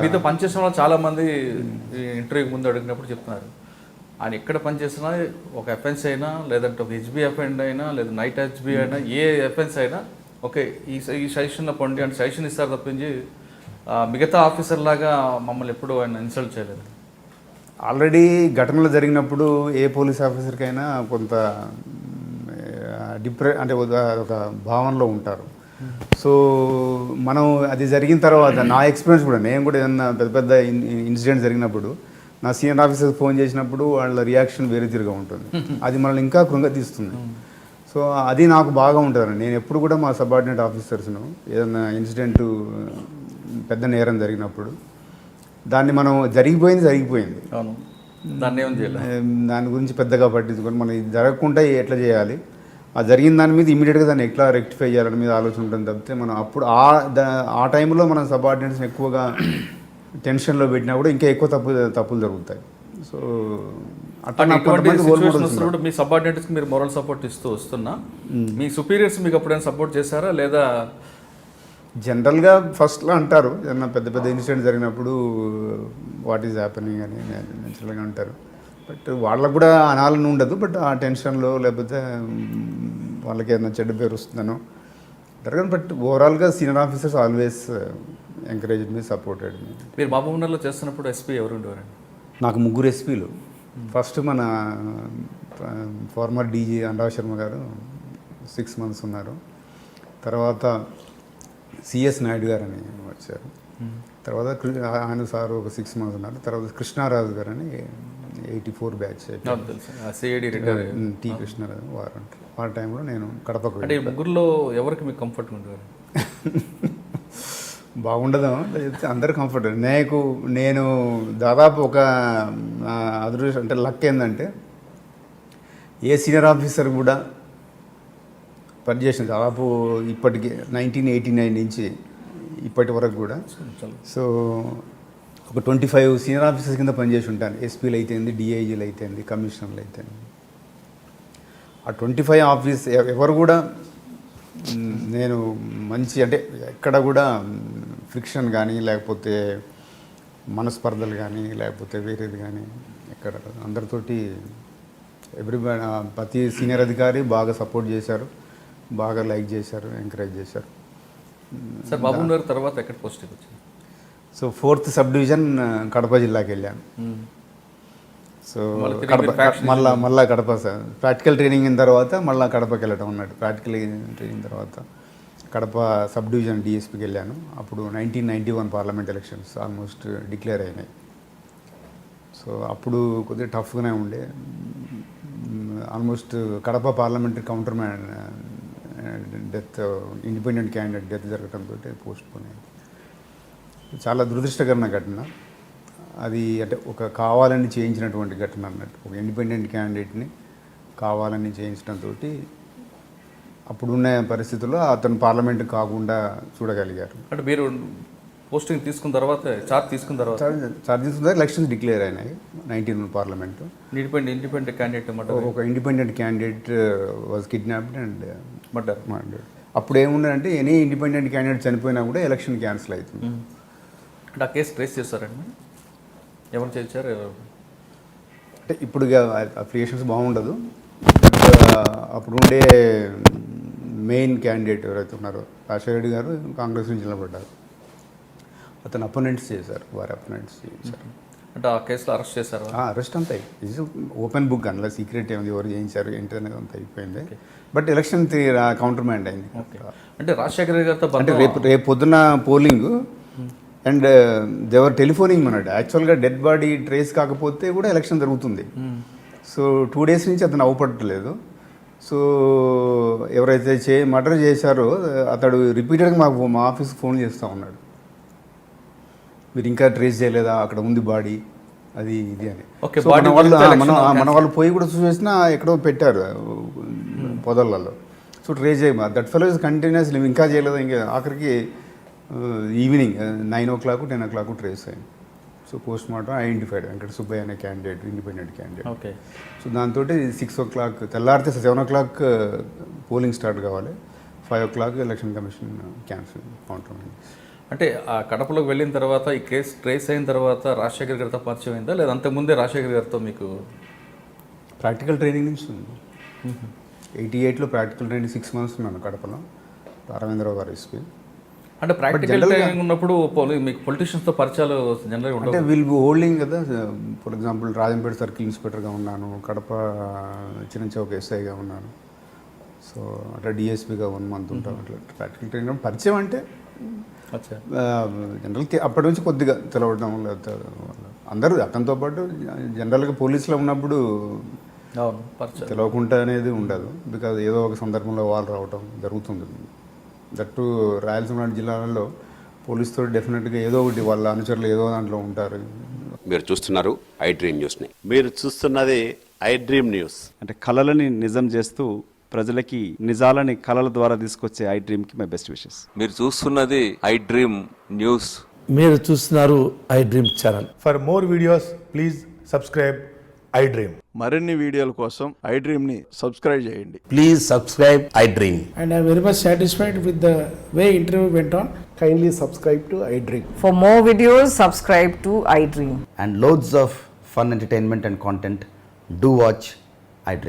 మీతో పనిచేసిన వాళ్ళు చాలామంది ఇంటర్వ్యూకి ముందు అడిగినప్పుడు చెప్తున్నారు, ఆయన ఎక్కడ పనిచేసినా ఒక ఎఫెన్స్ అయినా లేదంటే ఒక హెచ్బిఎఫ్ అయినా లేదా నైట్ హెచ్బి అయినా ఏ ఎఫెన్స్ అయినా ఓకే ఈ సజెషన్లో పండి అంటే సజెషన్ ఇస్తారు తప్పించి మిగతా ఆఫీసర్ లాగా మమ్మల్ని ఎప్పుడు ఆయన ఇన్సల్ట్ చేయలేదు. ఆల్రెడీ ఘటనలు జరిగినప్పుడు ఏ పోలీస్ ఆఫీసర్కైనా కొంత అంటే ఒక భావనలో ఉంటారు. సో మనం అది జరిగిన తర్వాత నా ఎక్స్పీరియన్స్ కూడా, నేను కూడా ఏదన్నా పెద్ద పెద్ద ఇన్సిడెంట్ జరిగినప్పుడు నా సీనియర్ ఆఫీసర్కి ఫోన్ చేసినప్పుడు వాళ్ళ రియాక్షన్ వేరే తిరిగా ఉంటుంది. అది మనల్ని ఇంకా కృంగతీస్తుంది. సో అది నాకు బాగా ఉంటుంది. నేను ఎప్పుడు కూడా మా సబార్డినేట్ ఆఫీసర్స్ను ఏదైనా ఇన్సిడెంట్ పెద్ద నేరం జరిగినప్పుడు దాన్ని మనం జరిగిపోయింది అవును, దాని గురించి పెద్దగా పట్టించుకొని మనం ఇది జరగకుండా ఎట్లా చేయాలి, ఆ జరిగిన దాని మీద ఇమీడియట్గా దాన్ని ఎట్లా రెక్టిఫై చేయాలని మీద ఆలోచన ఉంటుంది తప్పితే మనం అప్పుడు ఆ టైంలో మన సబార్డినేట్స్ని ఎక్కువగా టెన్షన్లో పెట్టినా కూడా ఇంకా ఎక్కువ తప్పులు జరుగుతాయి. సో అట్లా మీ సబార్డినేట్స్కి మీరు మోరల్ సపోర్ట్ ఇస్తూ వస్తున్నా, మీ సుపీరియర్స్ మీకు ఎప్పుడైనా సపోర్ట్ చేశారా లేదా? జనరల్గా ఫస్ట్లో అంటారు, ఏదన్నా పెద్ద పెద్ద ఇన్సిడెంట్ జరిగినప్పుడు వాట్ ఈజ్ హ్యాపెనింగ్ అని నేచురల్గా అంటారు. బట్ వాళ్ళకు కూడా అనాలని ఉండదు. బట్ ఆ టెన్షన్లో లేకపోతే వాళ్ళకి ఏదైనా చెడ్డ పేరు వస్తుందనో అంటారు. బట్ ఓవరాల్గా సీనియర్ ఆఫీసర్స్ ఆల్వేస్ ఎంకరేజ్డ్ మీ, సపోర్టెడ్ మీ. మీరు మహబూబ్నగర్లో చేస్తున్నప్పుడు ఎస్పీ ఎవరు ఉండేవారండి? నాకు 3 ఎస్పీలు. ఫస్ట్ మన ఫార్మర్ డీజీ అనురాగ్ శర్మ గారు 6 months ఉన్నారు. తర్వాత సిఎస్ నాయుడు గారు అని వచ్చారు. తర్వాత ఆయన సార్ ఒక 6 months ఉన్నారు. తర్వాత కృష్ణారాజు గారు అని 84 బ్యాచ్ టీ కృష్ణారాజు వారు. ఆ టైంలో నేను కడపకు. అంటే ముగ్గురులో ఎవరికి మీకు కంఫర్ట్గా ఉండేవారు? బాగుండదు చెప్తే అందరు కంఫర్ట్. నేను దాదాపు ఒక అదృష్టం అంటే లక్ ఏంటంటే ఏ సీనియర్ ఆఫీసర్ కూడా పనిచేసిన దాదాపు ఇప్పటికి 1989 నుంచి ఇప్పటి వరకు కూడా. సో ఒక 25 సీనియర్ ఆఫీసర్స్ కింద పనిచేసి ఉంటాను. ఎస్పీలు అయితేంది, డిఐజీలు అయితేంది, కమిషనర్లు అయితేంది. ఆ 25 ఆఫీస్ ఎవరు కూడా నేను మంచి అంటే ఎక్కడ కూడా ఫ్రిక్షన్ కానీ లేకపోతే మనస్పర్ధలు కానీ లేకపోతే వేరేది కానీ ఎక్కడ అందరితోటి ప్రతి సీనియర్ అధికారి బాగా సపోర్ట్ చేశారు, బాగా లైక్ చేశారు, ఎంకరేజ్ చేశారు. సార్ మహబూబ్నగర్ తర్వాత ఎక్కడ పోస్టింగ్ వచ్చింది? So 4th sub division Kadapa జిల్లాకి వెళ్ళాను. సో మళ్ళీ కడప సార్ ప్రాక్టికల్ ట్రైనింగ్ అయిన తర్వాత మళ్ళీ కడపకి వెళ్ళడం ఉన్నాడు. ప్రాక్టికల్ ట్రైనింగ్ తర్వాత కడప సబ్ డివిజన్ డిఎస్పీకి వెళ్ళాను. అప్పుడు 1991 పార్లమెంట్ ఎలక్షన్స్ ఆల్మోస్ట్ డిక్లేర్ అయినాయి. సో అప్పుడు కొద్దిగా టఫ్గానే ఉండే. Almost Kadapa parliamentary counter man death, independent candidate death జరగడంతో పోస్ట్ పోన్ అయింది. చాలా దురదృష్టకరమైన ఘటన అది. అంటే ఒక కావాలని చేయించినటువంటి ఘటన అన్నట్టు. ఒక ఇండిపెండెంట్ క్యాండిడేట్ని కావాలని చేయించడంతో అప్పుడున్న పరిస్థితుల్లో అతను పార్లమెంట్ కాకుండా చూడగలిగారు. అంటే మీరు పోస్టింగ్ తీసుకున్న తర్వాత చార్జ్ తీసుకున్న తర్వాత ఎలక్షన్స్ డిక్లేర్ అయినాయి 19 పార్లమెంటు. ఇండిపెండెంట్ క్యాండిడేట్ ఒక independent candidate was kidnapped and murder. అప్పుడు ఏముందంటే ఎనీ ఇండిపెండెంట్ క్యాండిడేట్ చనిపోయినా కూడా ఎలక్షన్ క్యాన్సిల్ అవుతుంది. అంటే ఆ కేసు ట్రేస్ చేస్తారండి? ఎవరు చేశారు? అంటే ఇప్పుడు అప్లికేషన్స్ బాగుండదు. అప్పుడు ఉండే మెయిన్ క్యాండిడేట్ ఎవరైతే ఉన్నారో రాజశేఖర రెడ్డి గారు కాంగ్రెస్ నుంచి నిలబడ్డారు. అతను అపోనెంట్స్ చేశారు, వారి అపోనెంట్స్ చేశారు. అంటే ఆ కేసులో అరెస్ట్ చేశారు? అరెస్ట్ అంతా ఇది ఓపెన్ బుక్, అందులో సీక్రెట్ ఏమైంది, ఎవరు చేయించారు ఏంటి అనేది అంతా అయిపోయింది. బట్ ఎలక్షన్ కౌంటర్ మ్యాండ్ అయింది. అంటే రాజశేఖర రెడ్డి గారితో అంటే రేపు పొద్దున్న పోలింగ్ అండ్ దేవర్ టెలిఫోనింగ్ అన్నట్టు. యాక్చువల్గా డెడ్ బాడీ ట్రేస్ కాకపోతే కూడా ఎలక్షన్ జరుగుతుంది. సో 2 days నుంచి అతను అవపడట్లేదు. సో ఎవరైతే మర్డర్ చేశారో అతడు రిపీటెడ్గా మా ఆఫీస్కి ఫోన్ చేస్తూ ఉన్నాడు, మీరు ఇంకా ట్రేస్ చేయలేదా, అక్కడ ఉంది బాడీ, అది ఇది అని. మన వాళ్ళు పోయి కూడా చూసేసినా ఎక్కడో పెట్టారు పొదలలో. సో ట్రేస్ చేయమా దట్ ఫెలో ఇస్ కంటిన్యూస్, ఇంకా చేయలేదా, ఇంకా ఆఖరికి ఈవినింగ్ 9 o'clock 10 o'clock ట్రేస్ అయింది. So post mortem identified Venkata Subbaiah అనే candidate, independent candidate. Okay. So దాంతో 6 o'clock తెల్లారితే 7 o'clock పోలింగ్ స్టార్ట్ కావాలి, 5 o'clock election commission cancel counter. అంటే ఆ కడపలోకి వెళ్ళిన తర్వాత ఈ కేసు ట్రేస్ అయిన తర్వాత రాజశేఖర్ గారితో పరిచయం అయిందా లేదా అంతకుముందే రాజశేఖర్ గారితో మీకు? ప్రాక్టికల్ ట్రైనింగ్ నుంచి ఉంది. 88లో ప్రాక్టికల్ ట్రైనింగ్ 6 months ఉన్నాను కడపలో, రాఘవేంద్రరావు గారు ఎస్పీ. అంటే ప్రాక్టికల్ ట్రైనింగ్ ఉన్నప్పుడు మీకు పొలిటీషియన్స్తో పరిచయాలు జనరల్గా అంటే ఉంటాయి. విల్ బి హోల్డింగ్ కదా. ఫర్ ఎగ్జాంపుల్ రాజంపేట సర్కిల్ ఇన్స్పెక్టర్గా ఉన్నాను, కడప చిన్నచౌక ఎస్ఐగా ఉన్నాను. సో అట్లా డిఎస్పీగా 1 month ఉంటాం. అట్లా ప్రాక్టికల్ ట్రైనింగ్ పరిచయం అంటే అచ్చా. జనరల్ అప్పటి నుంచి కొద్దిగా తెలవడం. అందరూ అతనితో పాటు జనరల్గా పోలీసులో ఉన్నప్పుడు అవును, పరిచయం తెలవకుండా అనేది ఉండదు. బికాజ్ ఏదో ఒక సందర్భంలో వాళ్ళు రావటం జరుగుతుంది. దట్టు రాయలసీమ జిల్లాలలో పోలీసుతో డెఫినెట్గా ఏదో ఒకటి వాళ్ళ అనుచరులు ఏదో దాంట్లో ఉంటారు. మీరు చూస్తున్నారు ఐ డ్రీమ్ న్యూస్ని. మీరు చూస్తున్నది ఐ డ్రీమ్ న్యూస్. అంటే కళలని నిజం చేస్తూ ప్రజలకి నిజాలని కళల ద్వారా తీసుకొచ్చే ఐ డ్రీమ్కి మై బెస్ట్ విషెస్. మీరు చూస్తున్నది ఐ డ్రీమ్ న్యూస్. మీరు చూస్తున్నారు I dream channel. For more videos, please subscribe iDream. మరిన్ని వీడియోల కోసం ఐ డ్రీమ్ని సబ్స్క్రైబ్ చేయండి. Please subscribe I dream. And I'm very much satisfied with the way interview went on. Kindly subscribe to iDream. For more videos, subscribe to iDream. And loads of fun entertainment and content. Do watch iDream.